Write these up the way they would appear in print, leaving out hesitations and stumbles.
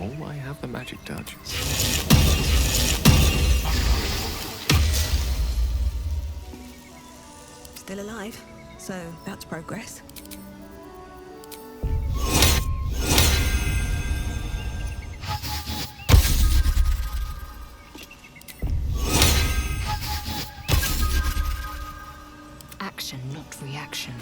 all, I have the magic touch. Still alive, so that's progress. Action, not reaction.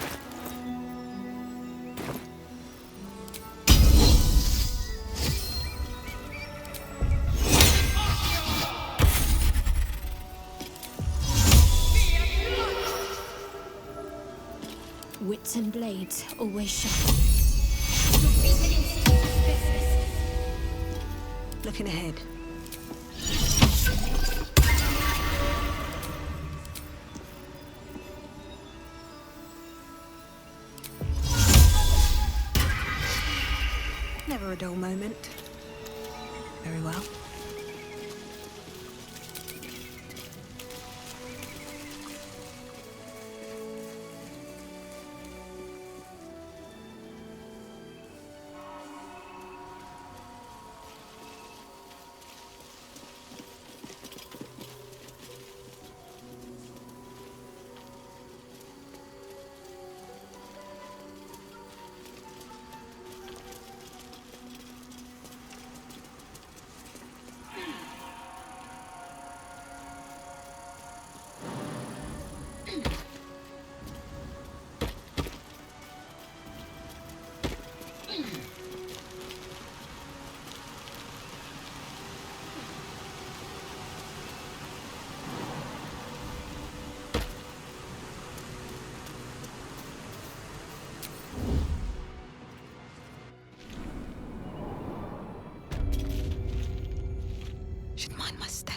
Wits and blades always sharp. Looking ahead. Never a dull moment. Very well. Should mind my step.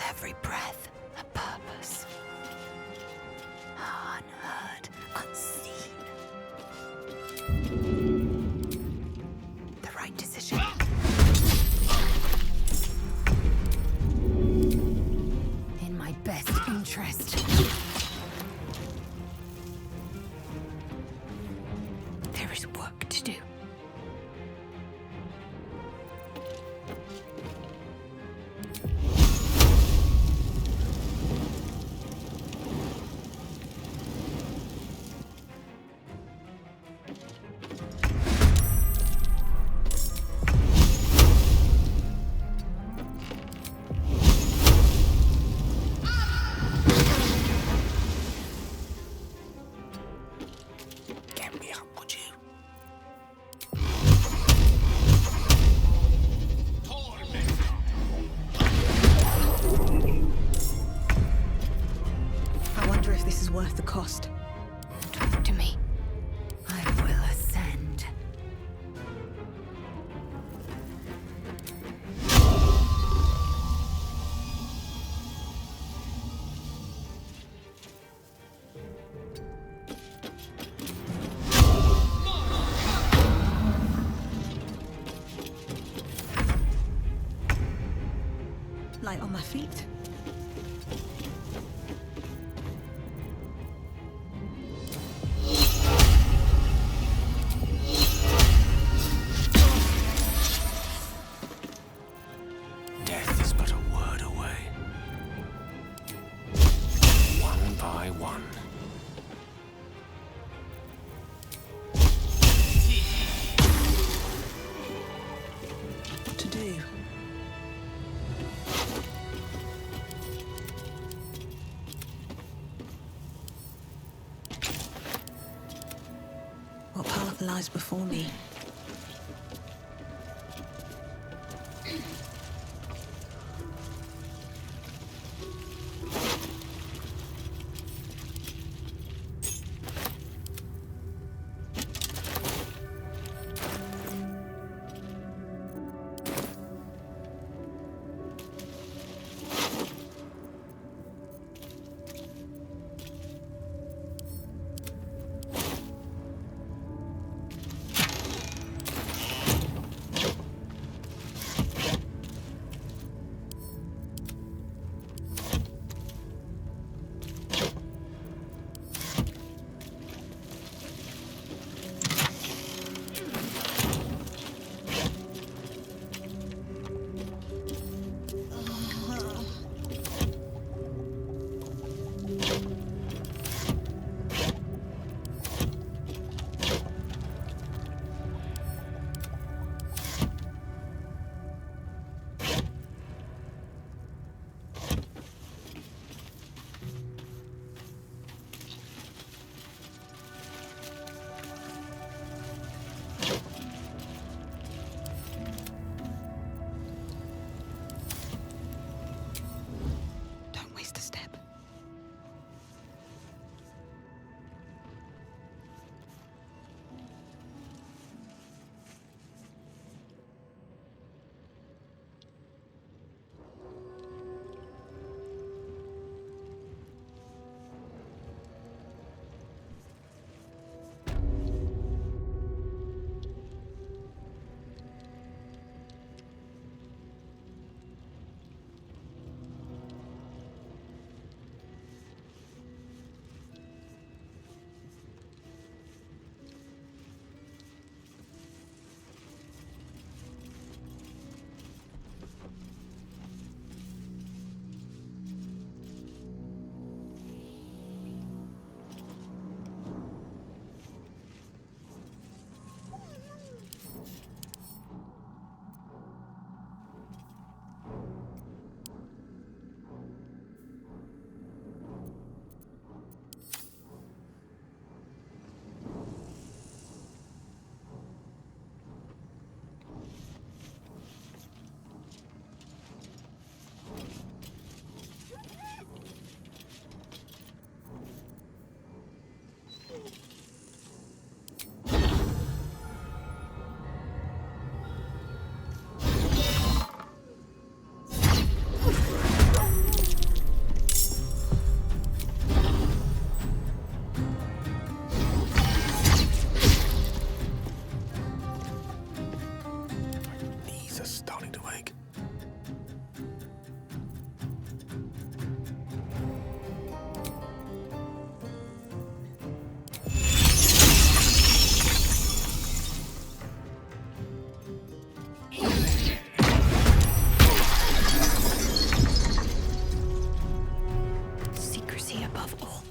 Every breath, a purpose. Unheard, unseen. The right decision. In my best interest. There is work to do. Worth the cost. Talk to me. I will ascend. Light on my feet. Death is but a word away. One by one. What to do? what lies before me. Don't waste a step. Knees are starting to ache. Secrecy above all.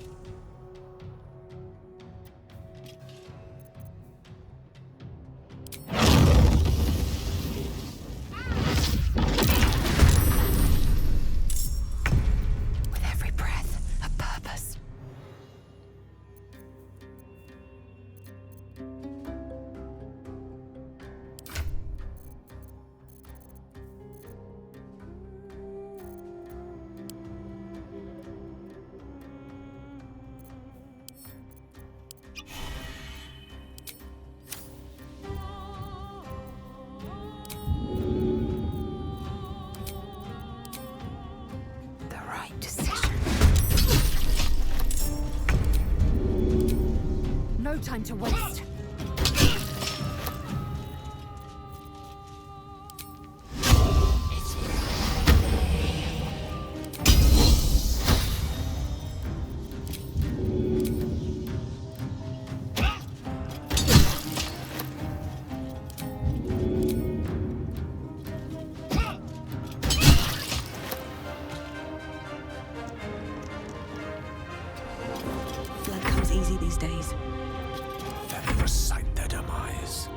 With every breath, a purpose. The right decision. No time to waste. Blood comes easy these days. Let me recite their demise.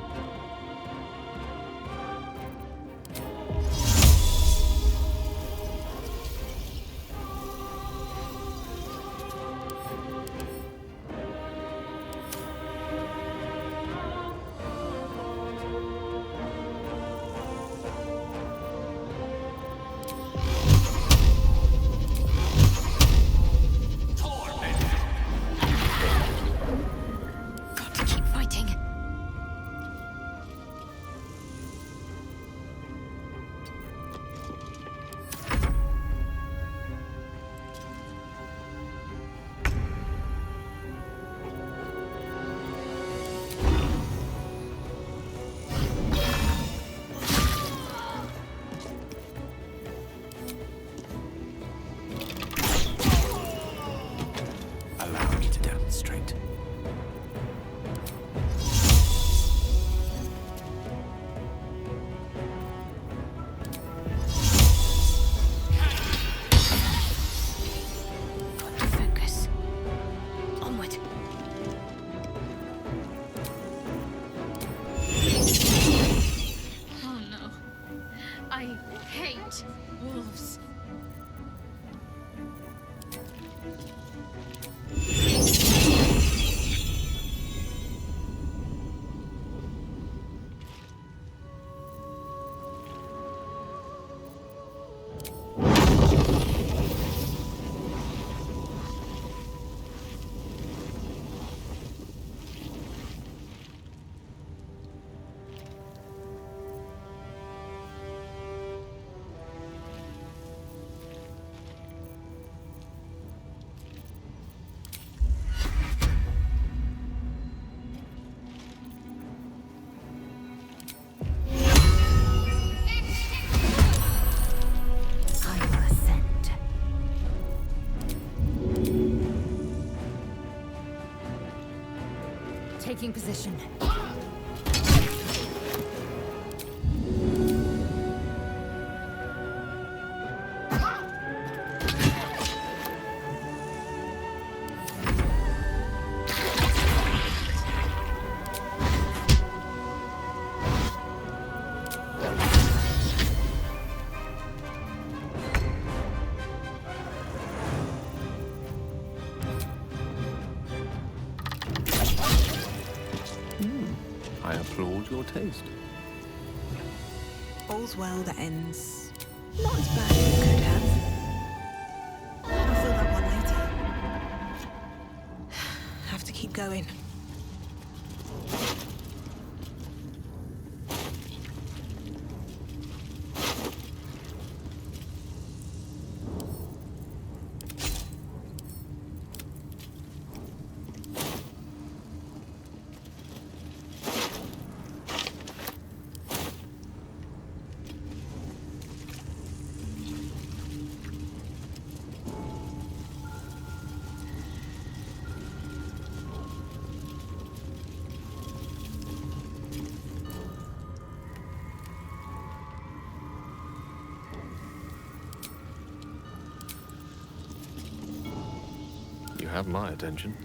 Taking position. I applaud your taste. All's well that ends. Not as bad as it could have. I'll feel that one later. Have to keep going. You have my attention.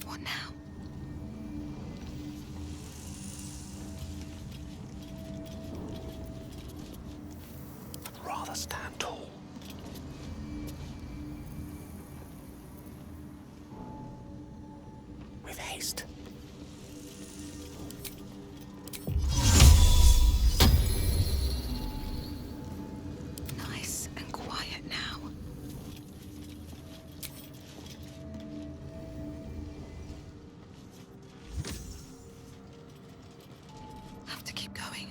What now? I'd rather stand tall. With haste. Nice and quiet now. Have to keep going.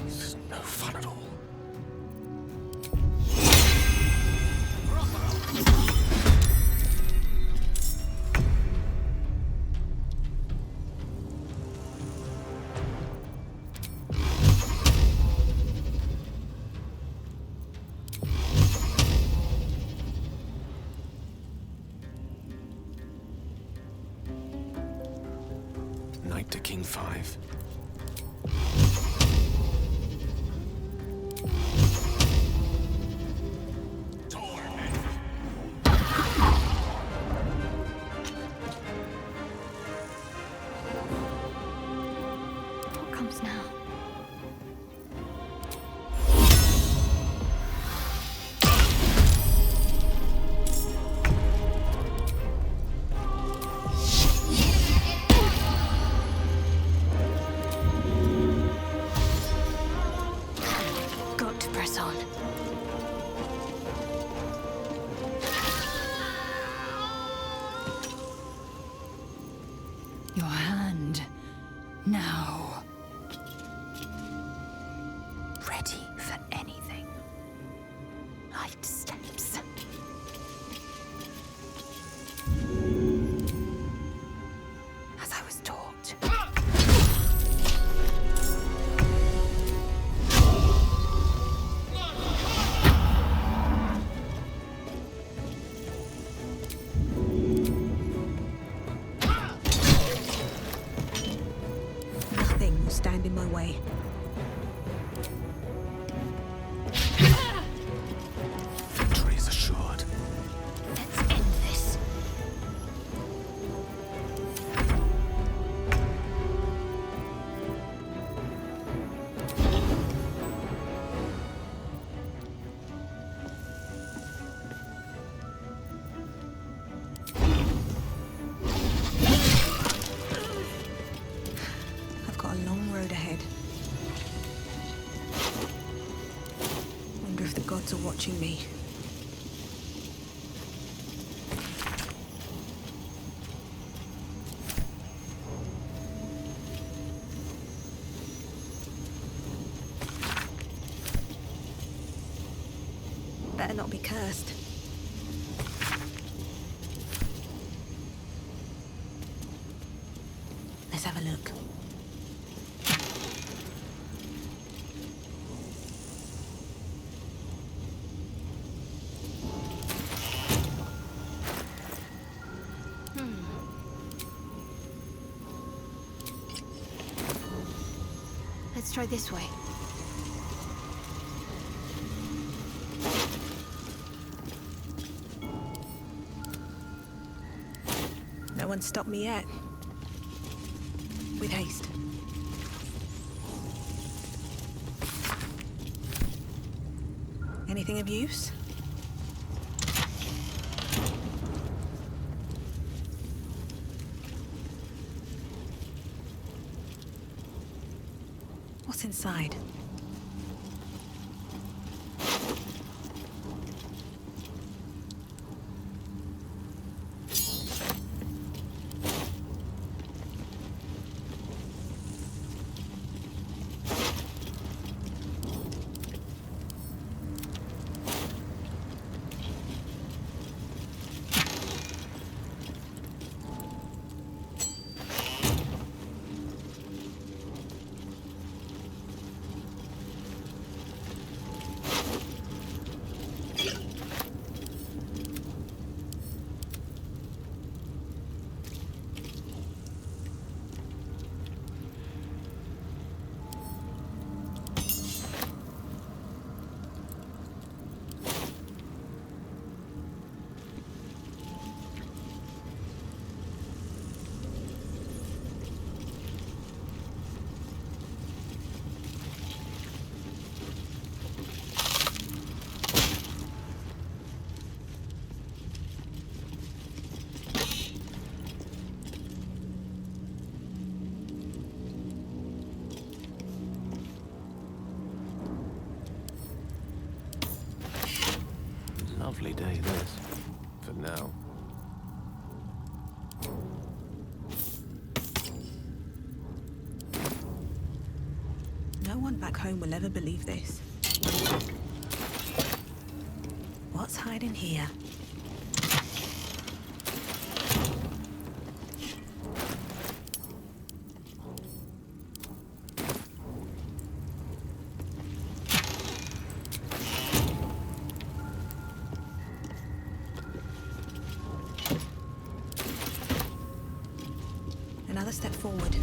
This is no fun at all. Knight to King 5. What comes now? Got to press on. Your hand. Now. Ready for anything. Light steps. As I was taught. Victory is assured. Let's end this. I've got a long road ahead. Wonder if the gods are watching me. Better not be cursed. Let's have a look. Let's try this way. No one stopped me yet. With haste. Anything of use? What's inside? Lovely day, this. For now. No one back home will ever believe this. What's hiding here? Another step forward.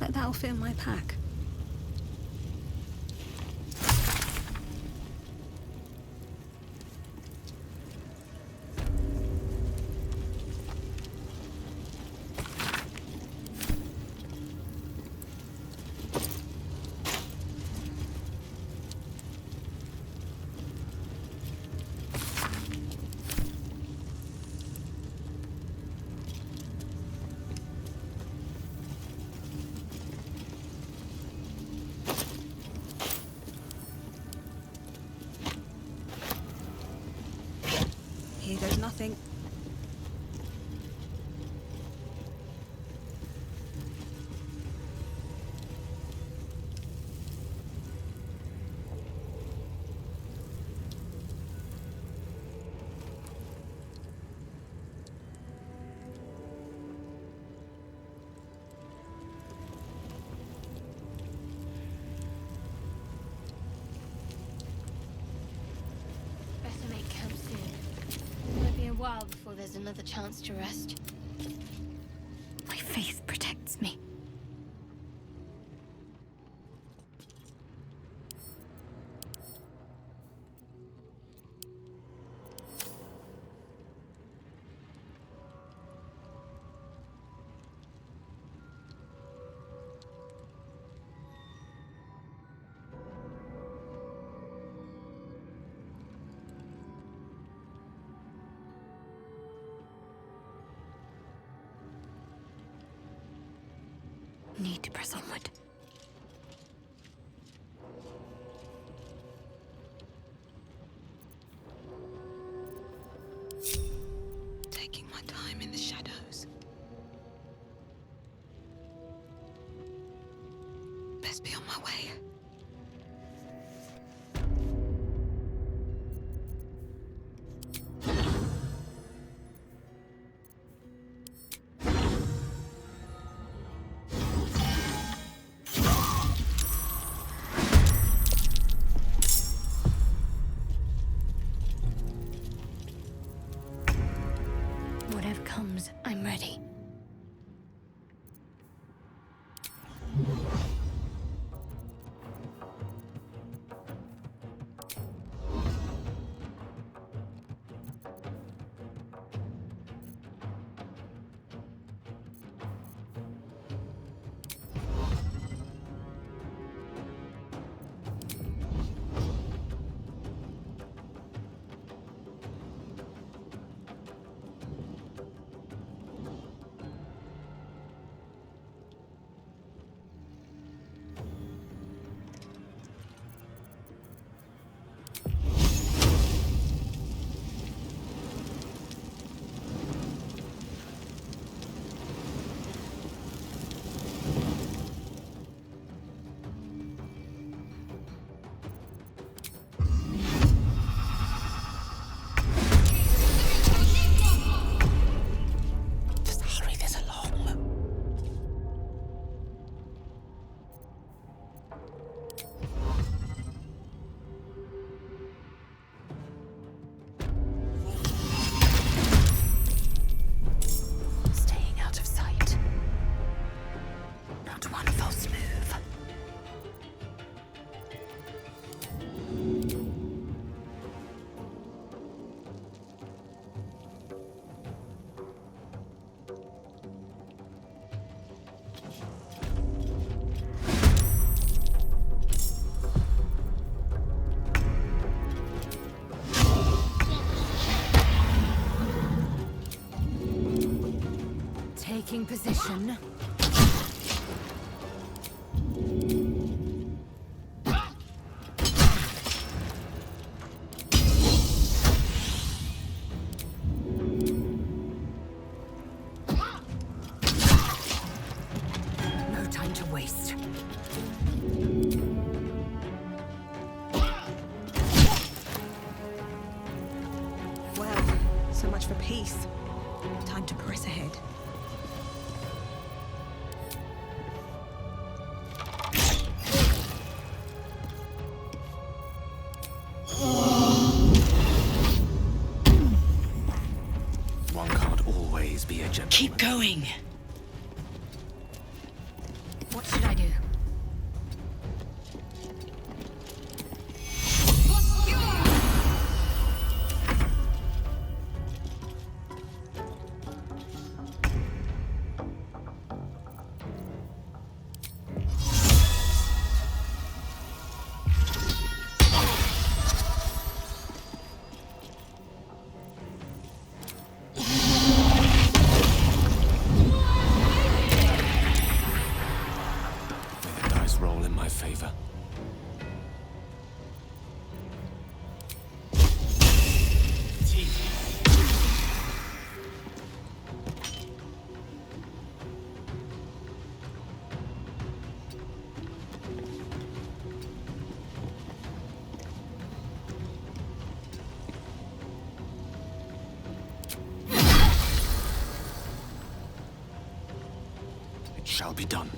Bet that'll fit in my pack. another chance to rest. My faith protects me. Need to press onward. Taking my time in the shadows. Best be on my way. Whatever comes, I'm ready. Just hurry this along. Staying out of sight. Not one false move. Taking position. No time to waste. Well, so much for peace. Time to press ahead. One can't always be a gentleman. Keep going. What should I do? May the dice roll in my favor. It shall be done.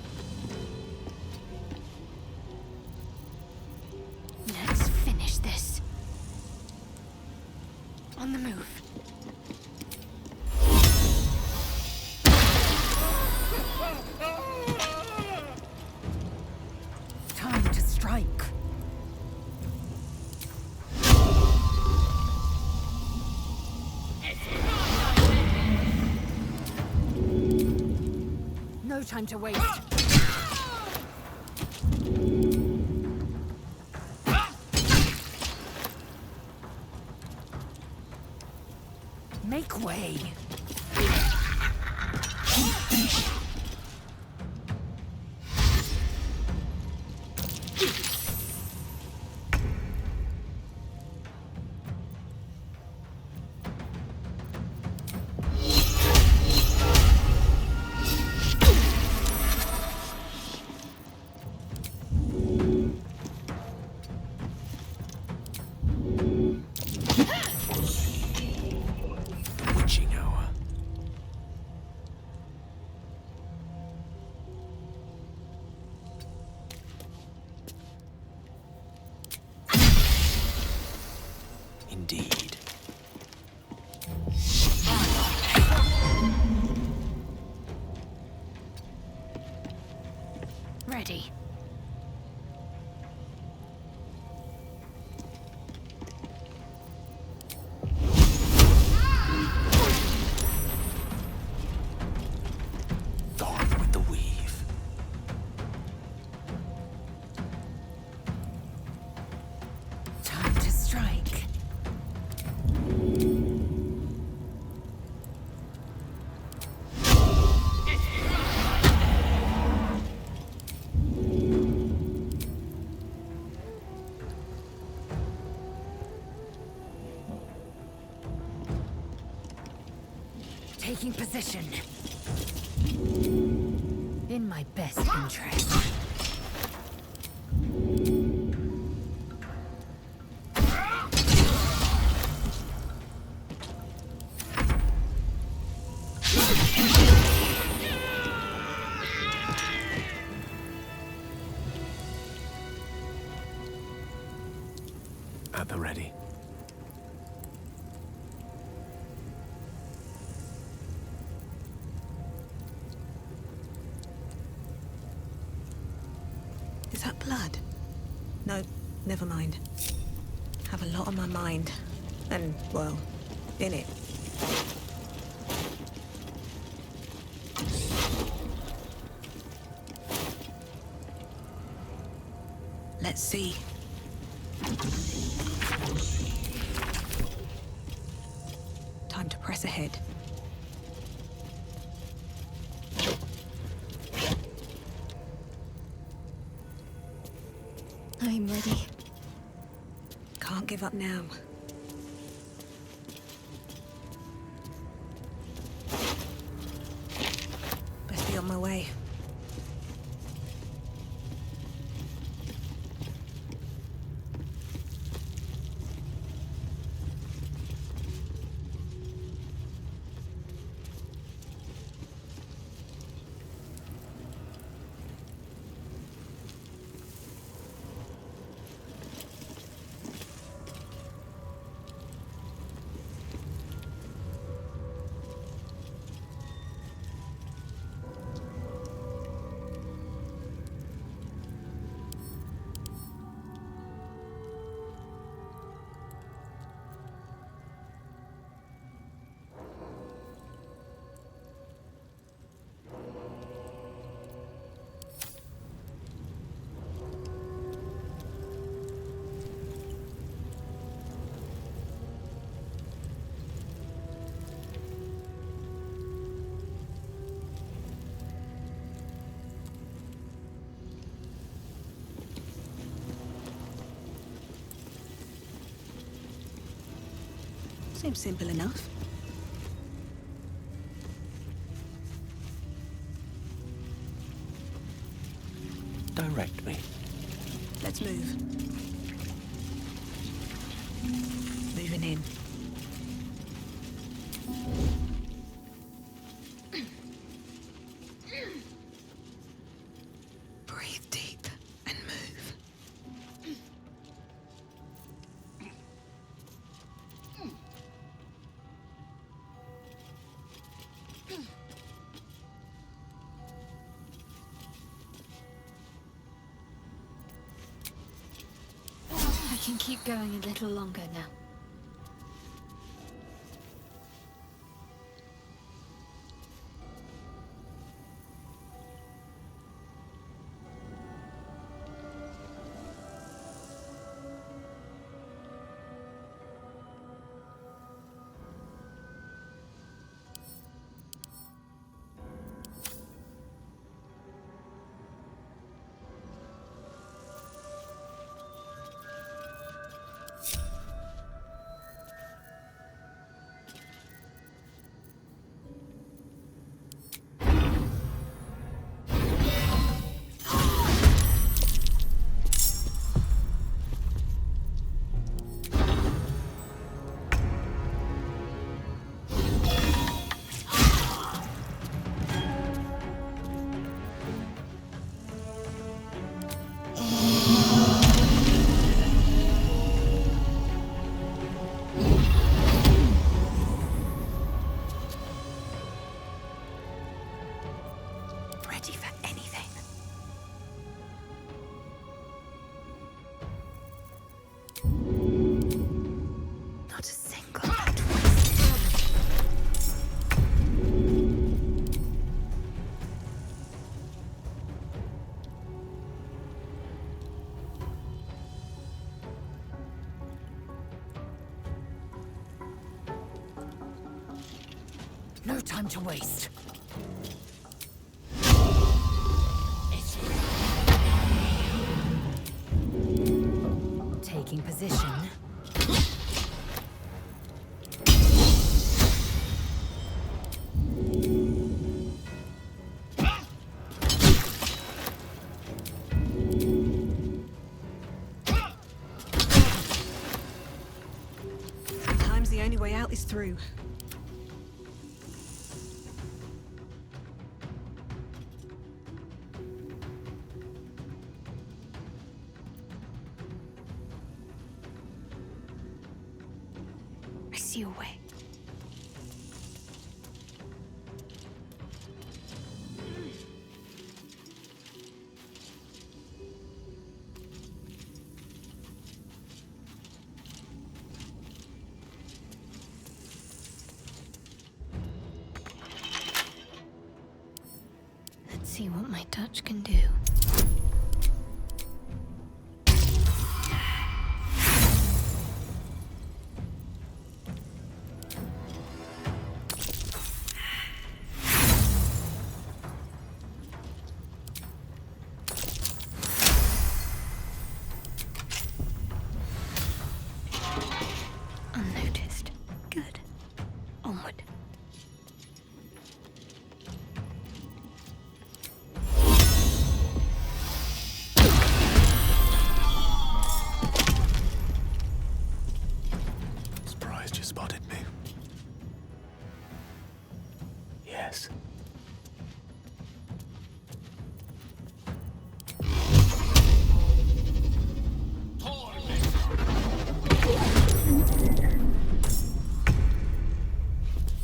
Let's finish this. On the move. time to waste. Make way. Witching hour. Indeed. Ready. Gone with the weave. Time to strike. Taking position. In my best interest. At the ready. Is that blood? No, never mind. Have a lot on my mind. And, well, in it. Let's see. Time to press ahead. I'm ready. Can't give up now. Best be on my way. Seems simple enough. Direct me. Let's move. Moving in. Breathe deep and move. I can keep going a little longer now. time to waste. Taking position. Sometimes the only way out is through. I see a way. Let's see what my touch can do. Unnoticed. Good. Onward. Surprised you spotted me. Yes.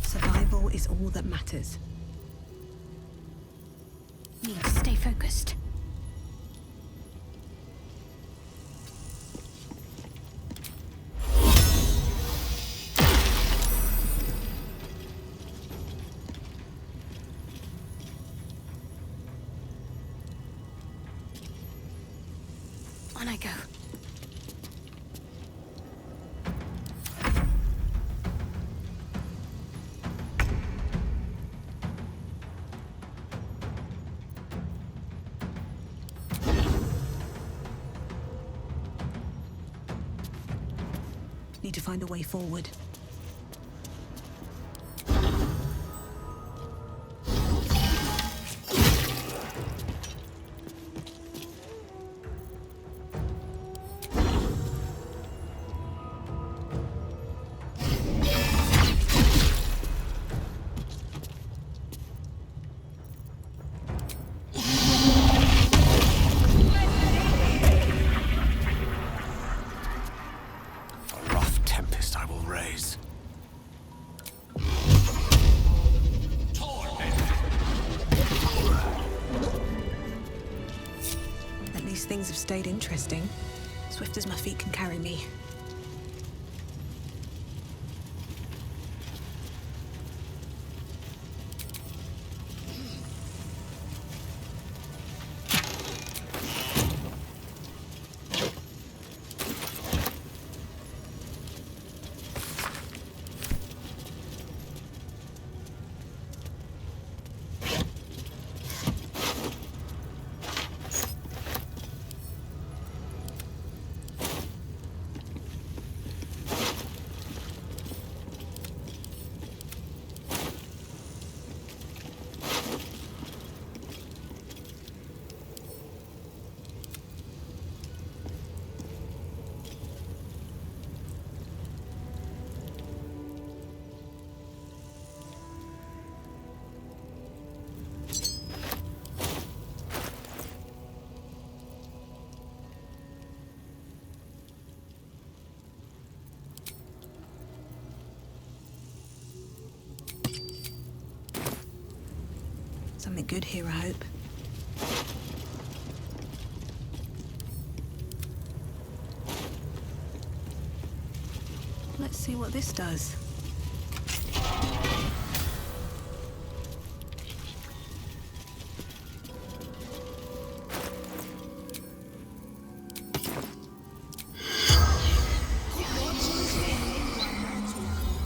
Survival is all that matters. Need to stay focused. On I go. Need to find a way forward. A rough tempest I will raise. At least things have stayed interesting. Swift as my feet can carry me. Something good here, I hope. Let's see what this does.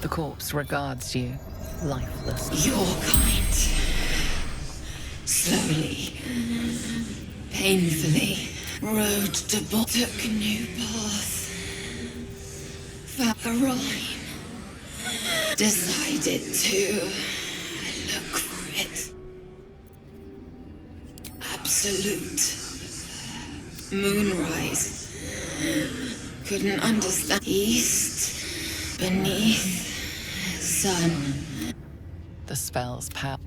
The corpse regards you. lifeless. Your kind. Slowly, painfully, road to took a new path. Found a rhyme. Decided to look for it. Absolute. Moonrise. Couldn't understand. East, beneath, sun. The spell's power.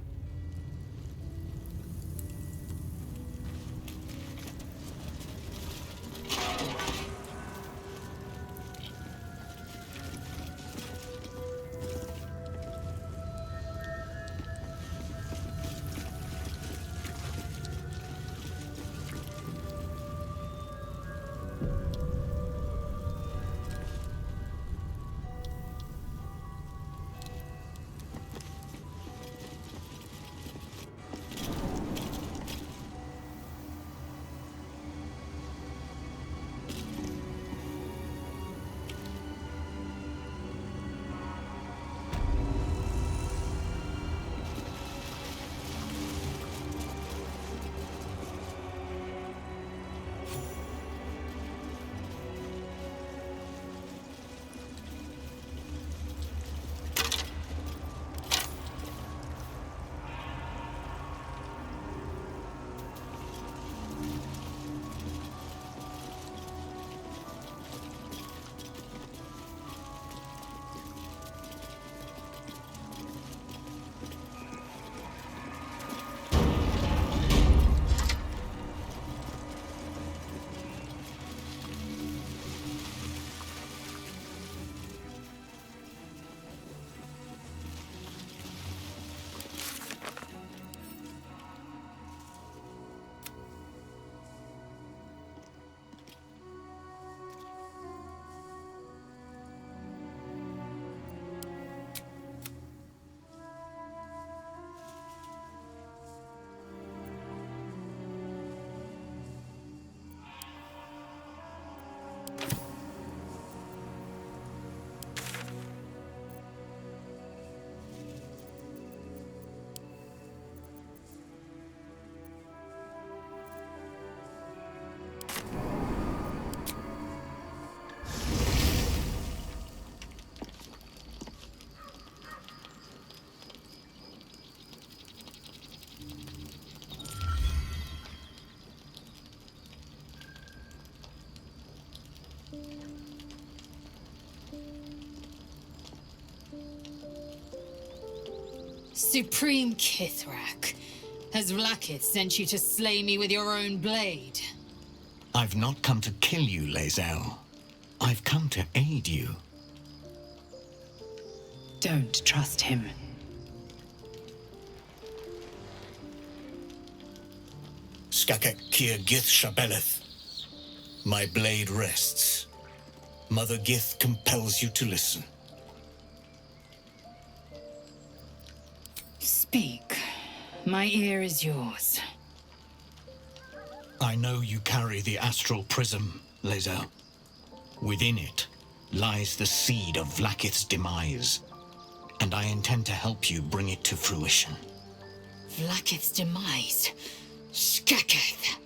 Supreme Kithrak, has Vlaakith sent you to slay me with your own blade? I've not come to kill you, Lae'zel. I've come to aid you. Don't trust him. Skakek Kier Gith Shabeleth. My blade rests. Mother Gith compels you to listen. Speak. My ear is yours. I know you carry the astral prism, Lae'zel. Within it lies the seed of Vlaakith's demise, and I intend to help you bring it to fruition. Vlaakith's demise? Skaketh!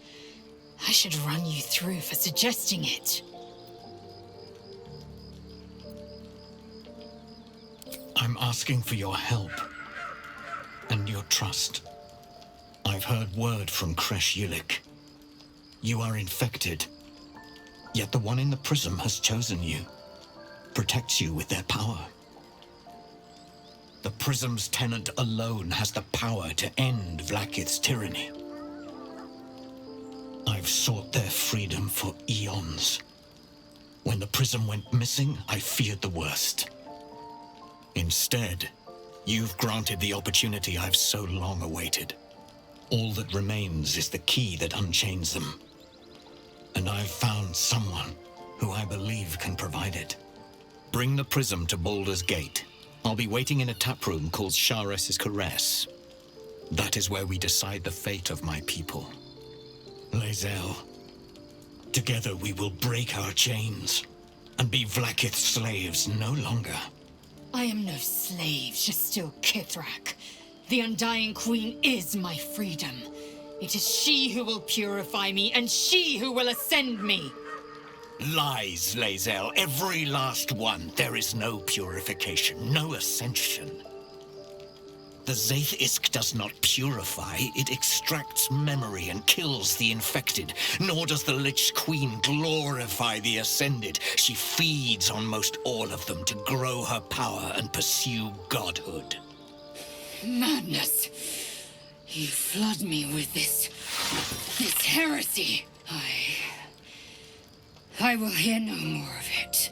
I should run you through for suggesting it. I'm asking for your help and your trust. I've heard word from Creche. You are infected, yet the one in the prism has chosen you, protects you with their power. The prism's tenant alone has the power to end Vlaakith's tyranny. I've sought their freedom for eons. When the prism went missing, I feared the worst. Instead, you've granted the opportunity I've so long awaited. All that remains is the key that unchains them. And I've found someone who I believe can provide it. Bring the prism to Baldur's Gate. I'll be waiting in a taproom called Shares's Caress. That is where we decide the fate of my people. Lae'zel, together we will break our chains and be Vlaakith's slaves no longer. I am no slave, just still Kithrak. The Undying Queen is my freedom. It is she who will purify me, and she who will ascend me. Lies, Lae'zel, every last one. There is no purification, no ascension. The Zaith Isk does not purify, it extracts memory and kills the infected. Nor does the Lich Queen glorify the ascended. She feeds on most all of them to grow her power and pursue godhood. Madness! You flood me with this heresy. I will hear no more of it.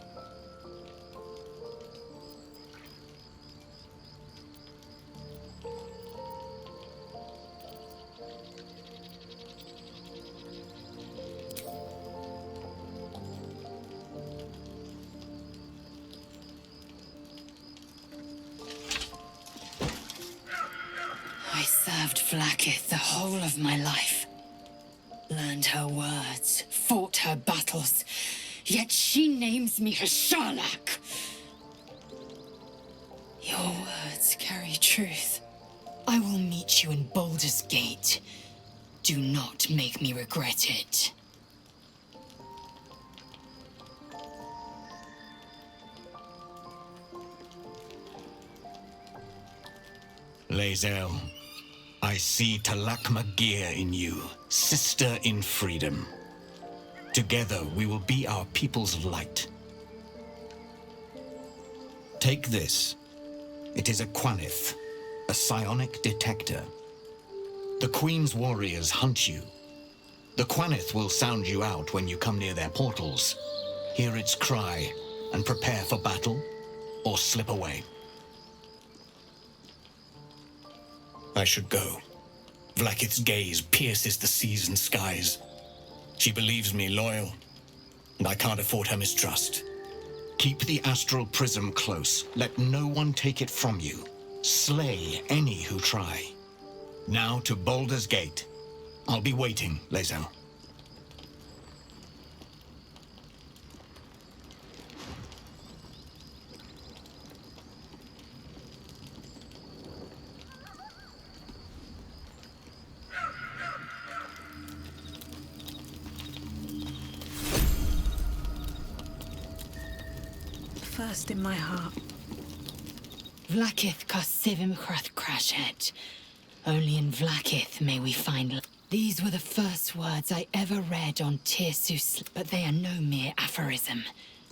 I served Vlaakith the whole of my life. Learned her words, fought her battles, yet she names me her Sharlak. Your words carry truth. I will meet you in Baldur's Gate. Do not make me regret it. Lae'zel, I see Talakma Gear in you, sister in freedom. Together we will be our people's light. Take this. It is a Quanith, a psionic detector. The Queen's warriors hunt you. The Quanith will sound you out when you come near their portals. Hear its cry and prepare for battle, or slip away. I should go. Vlaakith's gaze pierces the seas and skies. She believes me loyal, and I can't afford her mistrust. Keep the astral prism close. Let no one take it from you. Slay any who try. Now to Baldur's Gate. I'll be waiting, Lae'zel. First in my heart. Vlaakith Kosivim Krath Crashet. Only in Vlaakith may we find. These were the first words I ever read on Tirsus, but they are no mere aphorism.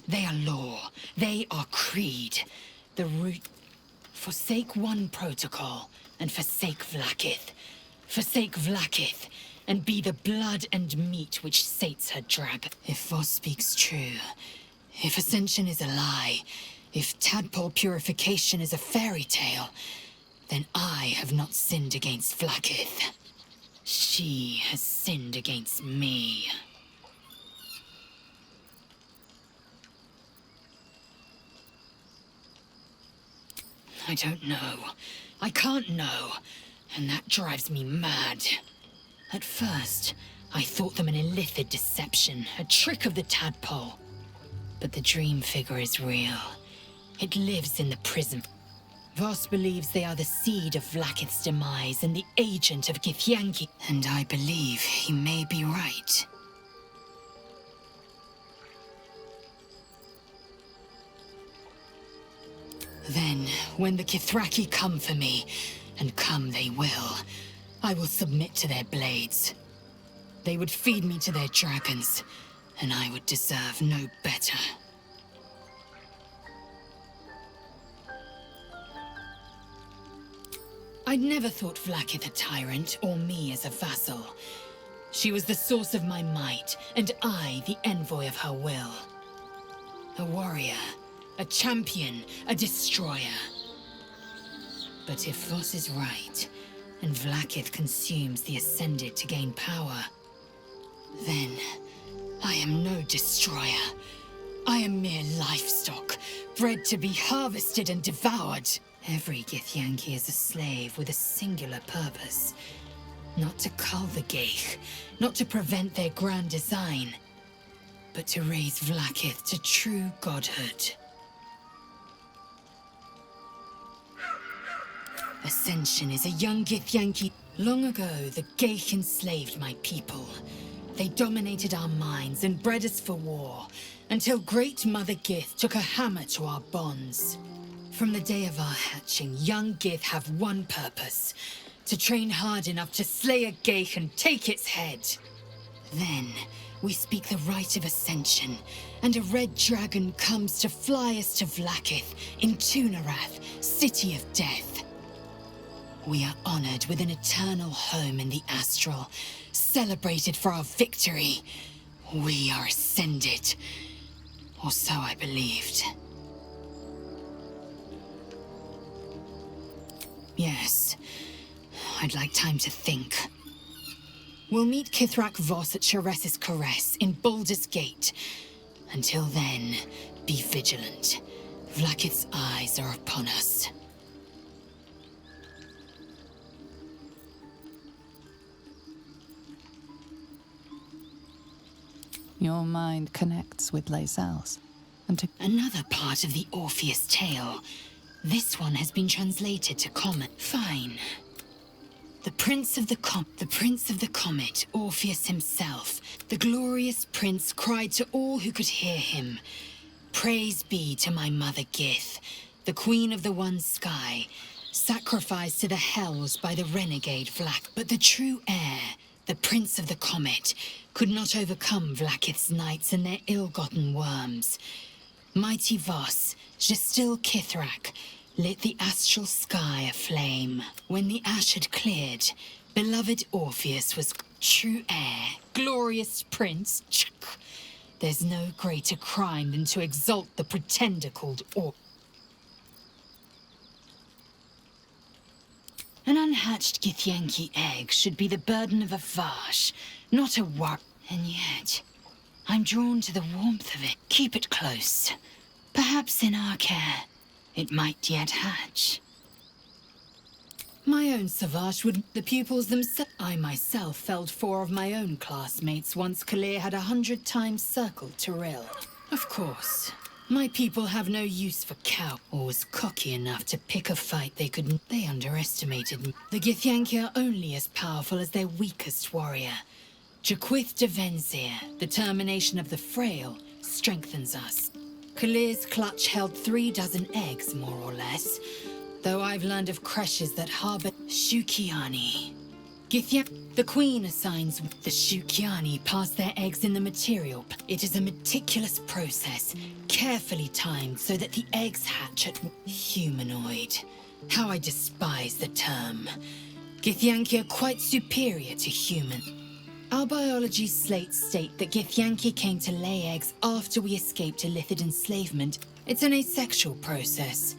They are law. They are creed. The root. Forsake one protocol, and forsake Vlaakith. Forsake Vlaakith, and be the blood and meat which sates her dragon. If Voss speaks true, if ascension is a lie, if tadpole purification is a fairy tale, then I have not sinned against Vlaakith. She has sinned against me. I don't know. I can't know. And that drives me mad. At first, I thought them an illithid deception, a trick of the tadpole. But the dream figure is real. It lives in the prism. Voss believes they are the seed of Vlaakith's demise and the agent of Githyanki. And I believe he may be right. Then, when the Kithraki come for me, and come they will, I will submit to their blades. They would feed me to their dragons, and I would deserve no better. I'd never thought Vlaakith a tyrant, or me as a vassal. She was the source of my might, and I the envoy of her will. A warrior, a champion, a destroyer. But if Voss is right, and Vlaakith consumes the Ascended to gain power, then I am no destroyer. I am mere livestock, bred to be harvested and devoured. Every githyanki is a slave with a singular purpose. Not to cull the Geich, not to prevent their grand design, but to raise Vlaakith to true godhood. Ascension is a young githyanki. Long ago, the Geich enslaved my people. They dominated our minds and bred us for war, until Great Mother Gith took a hammer to our bonds. From the day of our hatching, young Gith have one purpose: to train hard enough to slay a Geich and take its head. Then, we speak the rite of ascension, and a red dragon comes to fly us to Vlakith in Tunarath, City of Death. We are honored with an eternal home in the astral, celebrated for our victory. We are ascended. Or so I believed. Yes, I'd like time to think. We'll meet Kithrak Voss at Chares's Caress in Baldur's Gate. Until then, be vigilant. Vlakith's eyes are upon us. Your mind connects with Lae'zel's. Another part of the Orpheus tale. This one has been translated to common. Fine. The Prince of the Comet, Orpheus himself, the glorious prince, cried to all who could hear him. Praise be to my mother Gith, the queen of the one sky, sacrificed to the hells by the renegade Vlak. But the true heir, the Prince of the Comet, could not overcome Vlakith's knights and their ill-gotten worms. Mighty Voss, Gestil Kithrak, lit the astral sky aflame. When the ash had cleared, beloved Orpheus was true heir, glorious prince. There's no greater crime than to exalt the pretender called An unhatched githyanki egg should be the burden of a Vash, not a war. And yet, I'm drawn to the warmth of it. Keep it close. Perhaps in our care, it might yet hatch. My own Savage would... The pupils themselves... I myself felled 4 of my own classmates once Kalir had 100 times circled Tyrell. Of course, my people have no use for cow, or was cocky enough to pick a fight they could... They underestimated me. The Githyanki are only as powerful as their weakest warrior. Jaquith de Venzir, the termination of the frail, strengthens us. Kalir's clutch held 3 dozen eggs, more or less, though I've learned of creches that harbor Shukiani. The queen assigns the Shukiani pass their eggs in the material. It is a meticulous process, carefully timed so that the eggs hatch at humanoid. How I despise the term. Githyanki are quite superior to human. Our biology slates state that Githyanki came to lay eggs after we escaped Illithid enslavement. It's an asexual process.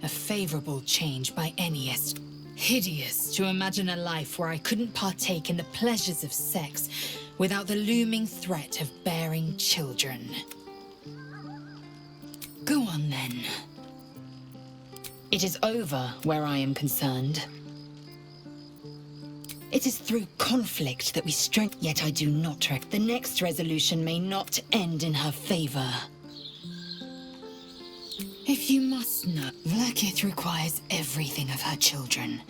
A favorable change by any estimate. Hideous to imagine a life where I couldn't partake in the pleasures of sex without the looming threat of bearing children. Go on then. It is over where I am concerned. It is through conflict that we strengthen, yet I do not The next resolution may not end in her favor. If you must know, Vlakith requires everything of her children.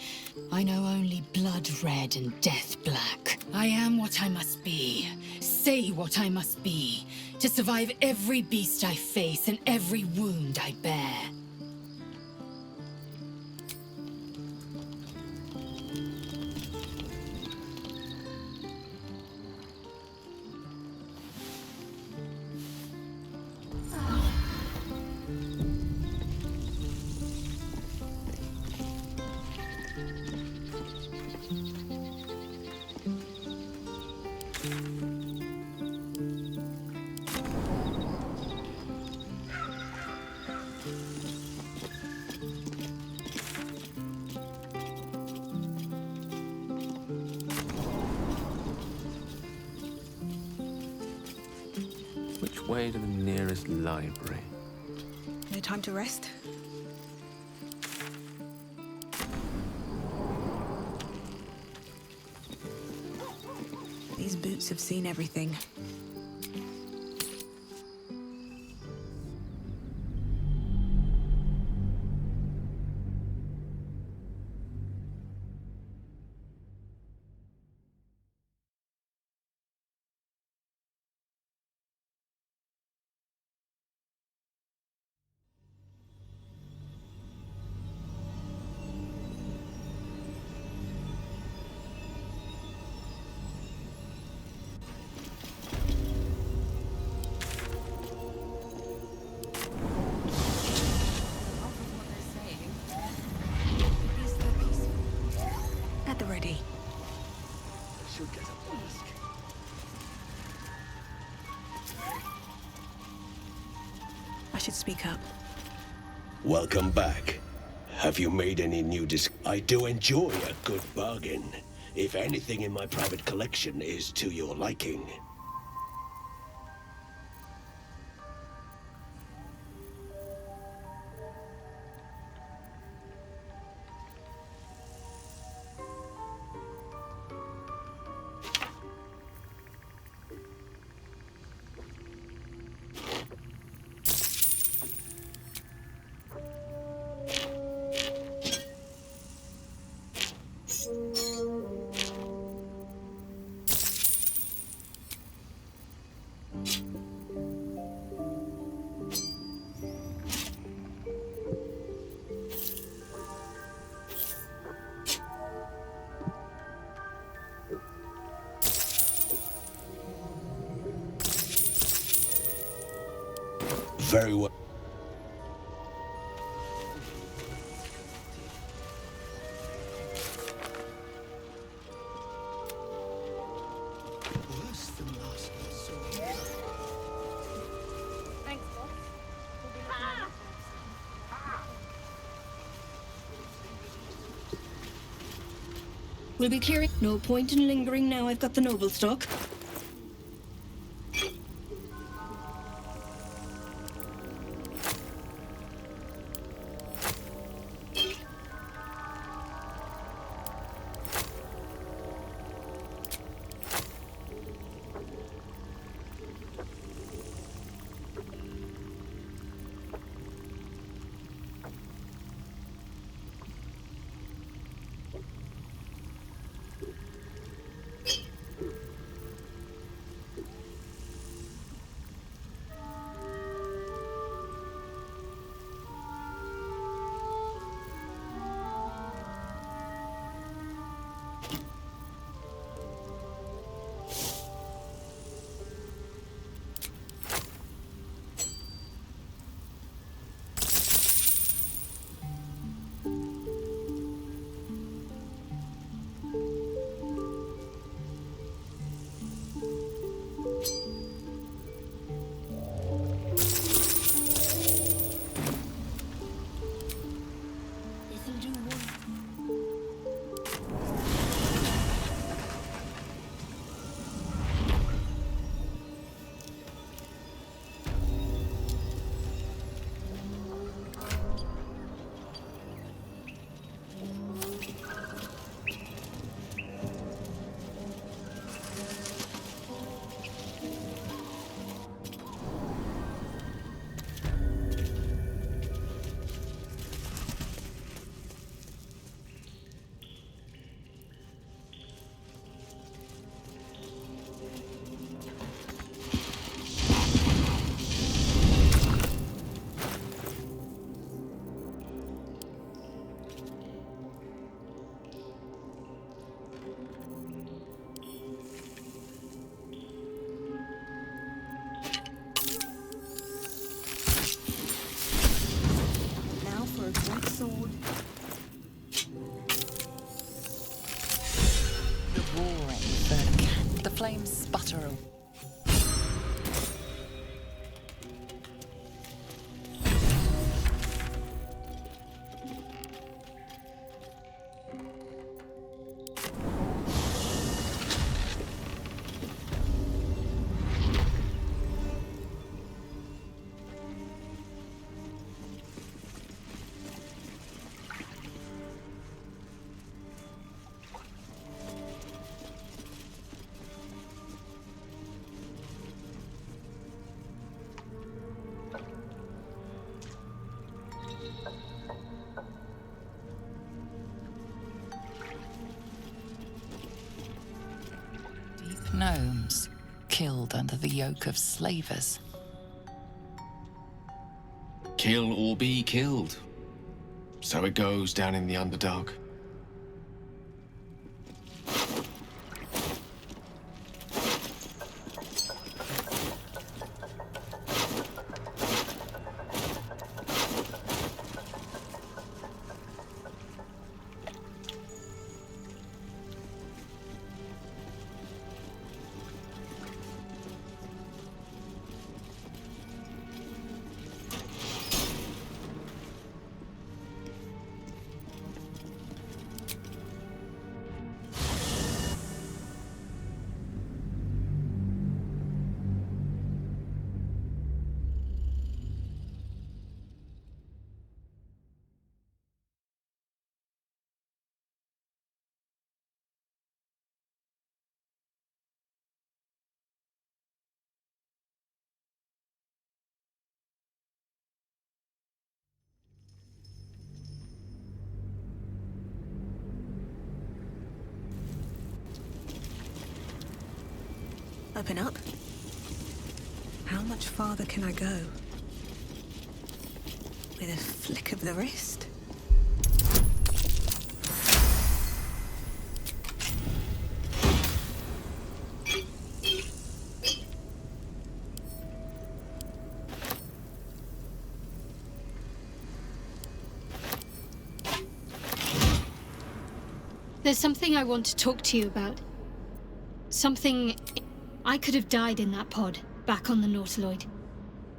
I know only blood red and death black. I am what I must be, say what I must be, to survive every beast I face and every wound I bear. Which way to the nearest library? No time to rest? These boots have seen everything. the ready. Should get a mask. I should speak up. Welcome back. Have you made any new I do enjoy a good bargain. If anything in my private collection is to your liking. Very well. Worse than last Thanks, Voss. We'll be clearing. No point in lingering now I've got the noble stock. The flames sputter. Gnomes, killed under the yoke of slavers. Kill or be killed. So it goes down in the Underdark. Open up. How much farther can I go? With a flick of the wrist? There's something I want to talk to you about. Something... I could have died in that pod, back on the Nautiloid.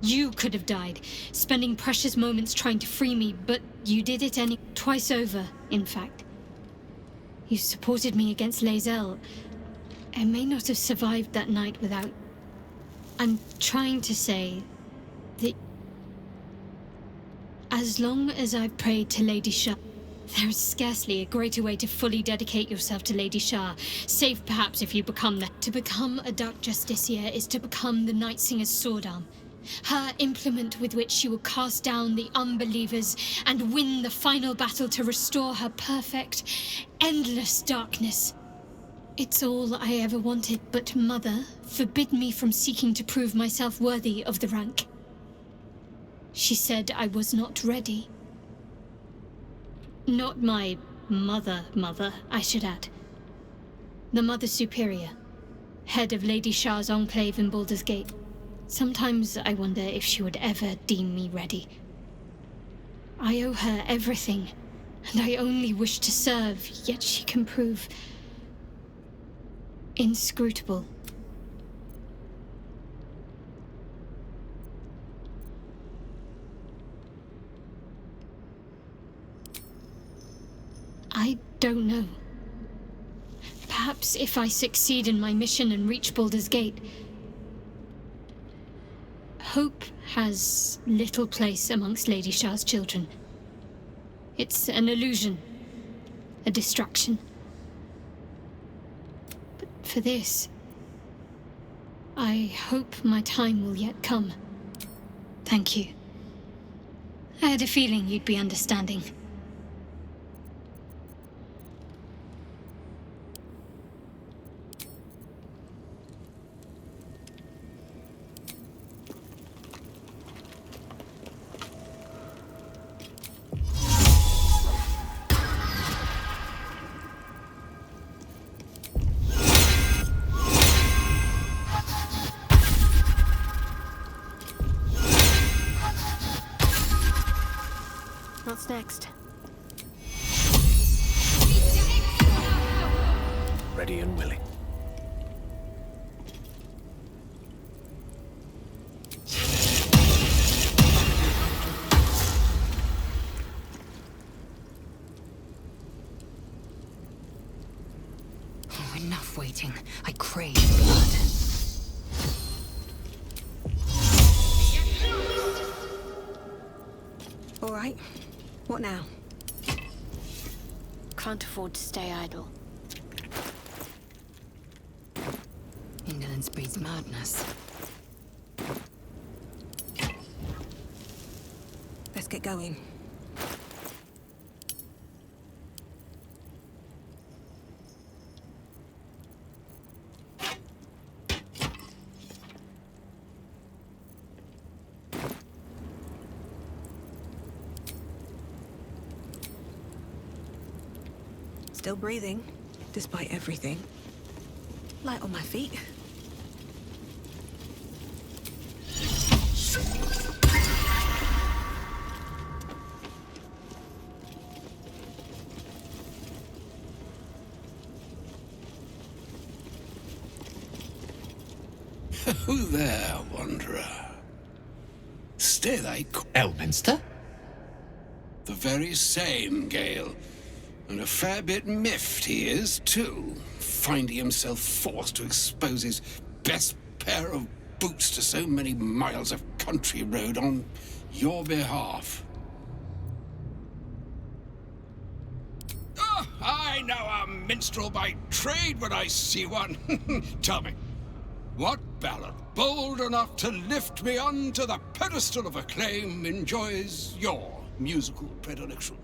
You could have died, spending precious moments trying to free me, but you did it twice over, in fact. You supported me against Lae'zel. I may not have survived that night without... I'm trying to say that... as long as I prayed to Lady Shah, there is scarcely a greater way to fully dedicate yourself to Lady Shah, save perhaps if you become the... To become a Dark Justiciar is to become the Night Singer's sword arm. Her implement with which she will cast down the unbelievers and win the final battle to restore her perfect, endless darkness. It's all I ever wanted, but Mother forbid me from seeking to prove myself worthy of the rank. She said I was not ready. Not my mother, I should add. The Mother Superior, head of Lady Shah's enclave in Baldur's Gate. Sometimes I wonder if she would ever deem me ready. I owe her everything, and I only wish to serve, yet she can prove... inscrutable. I don't know. Perhaps if I succeed in my mission and reach Baldur's Gate... Hope has little place amongst Lady Shah's children. It's an illusion, a distraction. But for this, I hope my time will yet come. Thank you. I had a feeling you'd be understanding. What's next? Ready and willing. Oh, enough waiting. I crave blood. All right. What now? Can't afford to stay idle. Indolence breeds madness. Let's get going. Still breathing, despite everything. Light on my feet. Who there, wanderer? Stay thy Elminster? The very same, Gale. And a fair bit miffed he is, too, finding himself forced to expose his best pair of boots to so many miles of country road on your behalf. Oh, I know a minstrel by trade when I see one. Tell me, what ballad bold enough to lift me onto the pedestal of acclaim enjoys your musical predilection?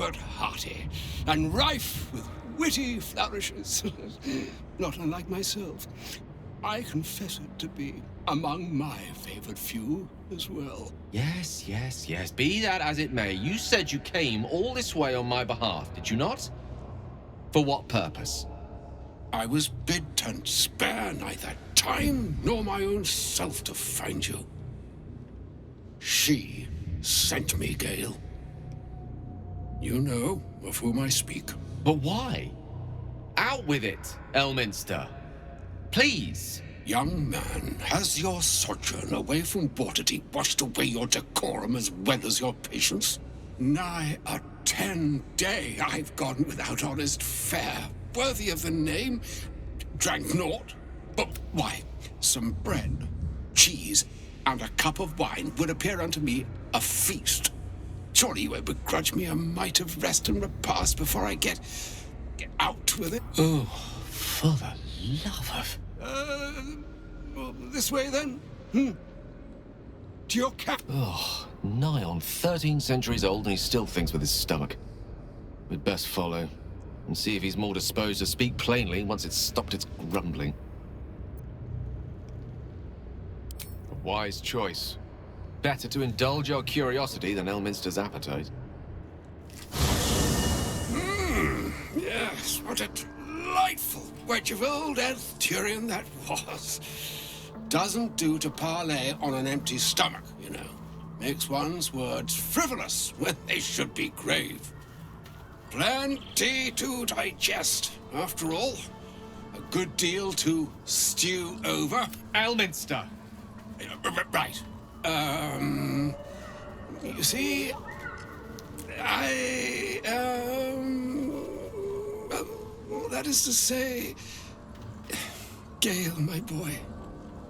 but hearty, and rife with witty flourishes. Not unlike myself. I confess it to be among my favored few as well. Yes, yes, yes. Be that as it may, you said you came all this way on my behalf, did you not? For what purpose? I was bid to spare neither time nor my own self to find you. She sent me, Gale. You know of whom I speak. But why? Out with it, Elminster. Please. Young man, has your sojourn away from Waterdeep washed away your decorum as well as your patience? Nigh a 10-day I've gone without honest fare, worthy of the name. Drank naught. But why? Some bread, cheese, and a cup of wine would appear unto me a feast. Surely you won't begrudge me a mite of rest and repast before I get out with it. Oh, for the love of... This way then? To your cap. Oh, nigh on 13 centuries old and he still thinks with his stomach. We'd best follow and see if he's more disposed to speak plainly once it's stopped its grumbling. A wise choice. Better to indulge your curiosity than Elminster's appetite. Yes, what a delightful wedge of old Arthurian that was. Doesn't do to parley on an empty stomach, you know. Makes one's words frivolous when they should be grave. Plenty to digest, after all. A good deal to stew over. Elminster! Right. You see, that is to say, Gale, my boy,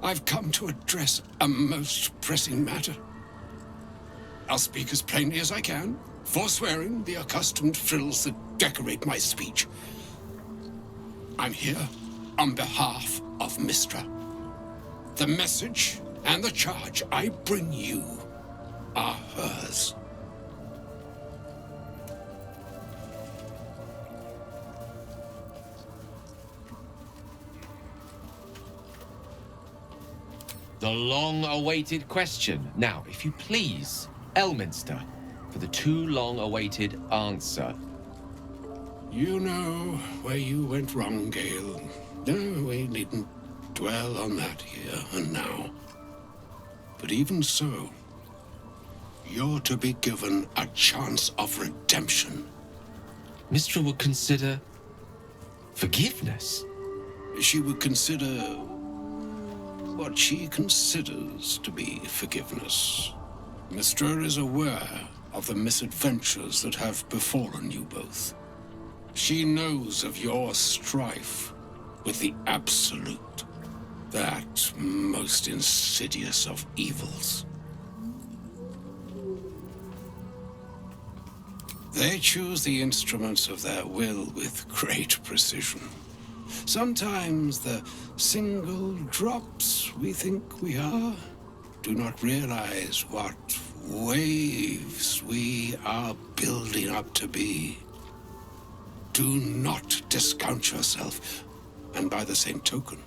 I've come to address a most pressing matter. I'll speak as plainly as I can, forswearing the accustomed frills that decorate my speech. I'm here on behalf of Mystra. The message and the charge I bring you are hers. The long-awaited question. Now, if you please, Elminster, for the too long-awaited answer. You know where you went wrong, Gale. No, we needn't dwell on that here and now. But even so, you're to be given a chance of redemption. Mystra would consider forgiveness. She would consider what she considers to be forgiveness. Mystra is aware of the misadventures that have befallen you both. She knows of your strife with the Absolute, that most insidious of evils. They choose the instruments of their will with great precision. Sometimes the single drops we think we are do not realize what waves we are building up to be. Do not discount yourself, and by the same token,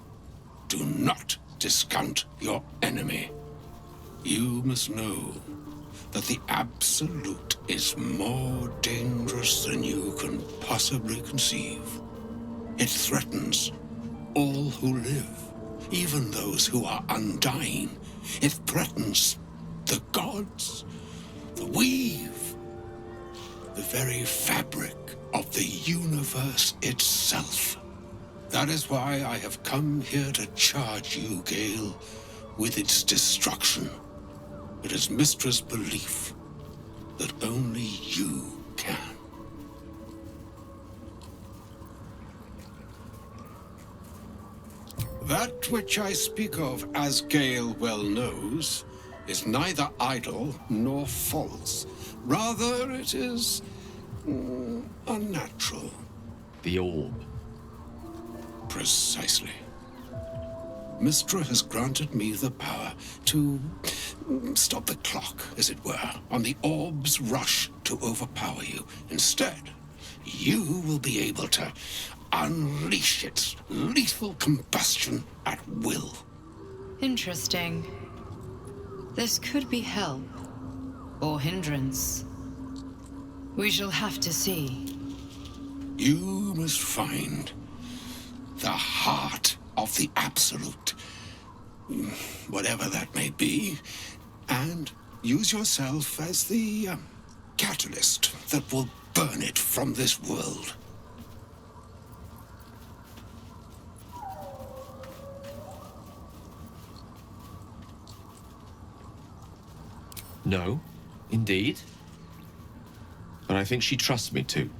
do not discount your enemy. You must know that the Absolute is more dangerous than you can possibly conceive. It threatens all who live, even those who are undying. It threatens the gods, the weave, the very fabric of the universe itself. That is why I have come here to charge you, Gale, with its destruction. It is Mystra's belief that only you can. That which I speak of, as Gale well knows, is neither idle nor false. Rather, it is unnatural. The orb. Precisely. Mystra has granted me the power to stop the clock, as it were, on the orb's rush to overpower you. Instead, you will be able to unleash its lethal combustion at will. Interesting. This could be help. Or hindrance. We shall have to see. You must find the heart of the Absolute, whatever that may be, and use yourself as the catalyst that will burn it from this world. No, indeed. But I think she trusts me too.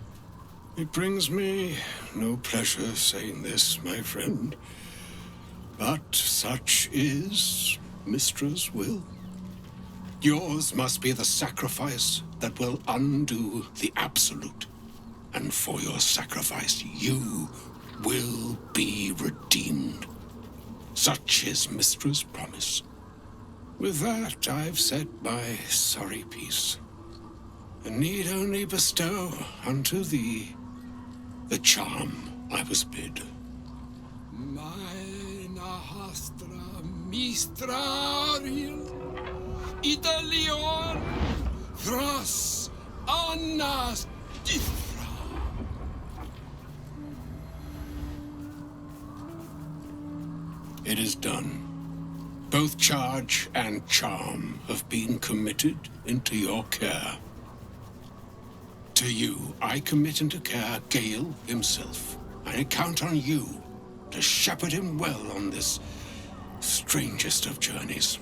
It brings me no pleasure saying this, my friend, but such is Mystra's will. Yours must be the sacrifice that will undo the Absolute, and for your sacrifice you will be redeemed. Such is Mystra's promise. With that, I've said my sorry piece, and need only bestow unto thee the charm I was bid. Meine hastra mistraril Idelion thras annas dithra. It is done. Both charge and charm have been committed into your care. To you, I commit into care Gale himself. I count on you to shepherd him well on this strangest of journeys.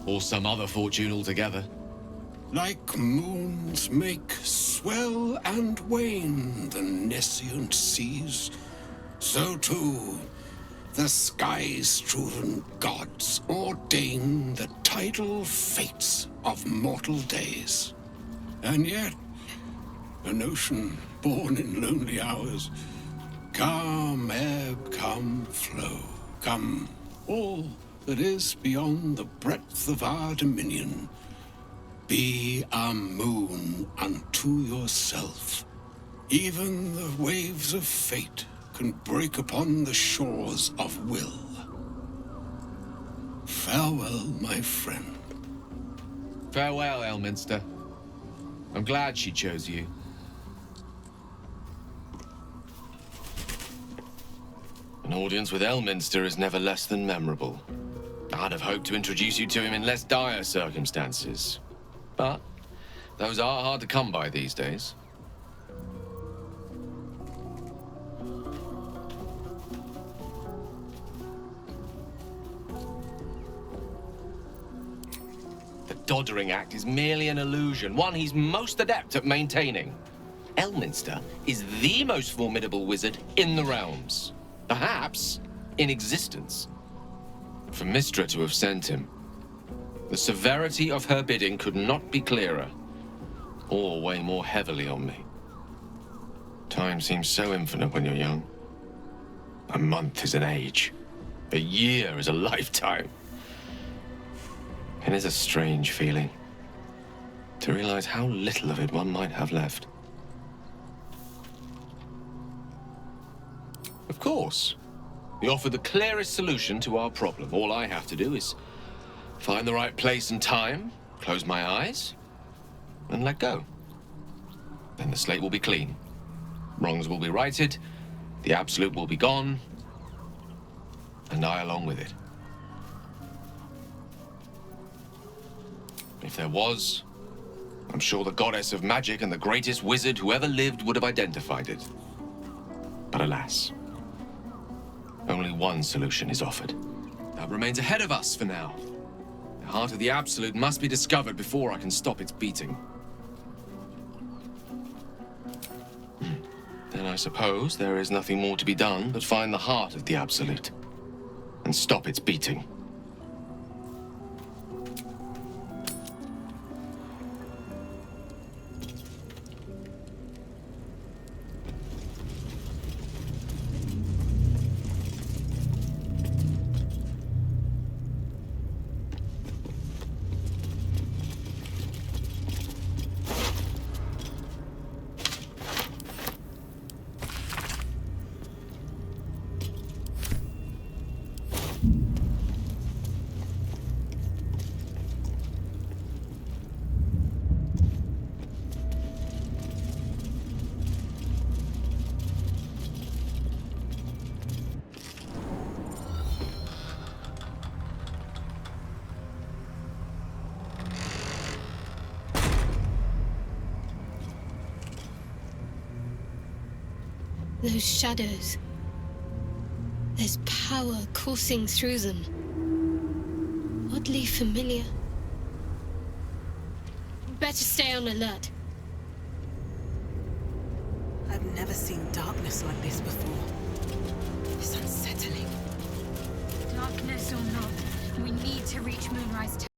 Or some other fortune altogether. Like moons make swell and wane the nescient seas, so too the sky-strewn gods ordain the tidal fates of mortal days. And yet, an ocean born in lonely hours, come ebb, come flow, come all that is beyond the breadth of our dominion, be a moon unto yourself. Even the waves of fate can break upon the shores of will. Farewell, my friend. Farewell, Elminster. I'm glad she chose you. An audience with Elminster is never less than memorable. I'd have hoped to introduce you to him in less dire circumstances. But those are hard to come by these days. The Doddering Act is merely an illusion, one he's most adept at maintaining. Elminster is the most formidable wizard in the realms. Perhaps in existence. For Mystra to have sent him, the severity of her bidding could not be clearer, or weigh more heavily on me. Time seems so infinite when you're young. A month is an age. A year is a lifetime. It is a strange feeling to realize how little of it one might have left. Of course, you offer the clearest solution to our problem. All I have to do is find the right place and time, close my eyes, and let go. Then the slate will be clean. Wrongs will be righted, the Absolute will be gone, and I along with it. If there was, I'm sure the goddess of magic and the greatest wizard who ever lived would have identified it. But alas, only one solution is offered. That remains ahead of us for now. The heart of the Absolute must be discovered before I can stop its beating. Then I suppose there is nothing more to be done but find the heart of the Absolute and stop its beating. Those shadows. There's power coursing through them. Oddly familiar. Better stay on alert. I've never seen darkness like this before. It's unsettling. Darkness or not, we need to reach Moonrise Tower.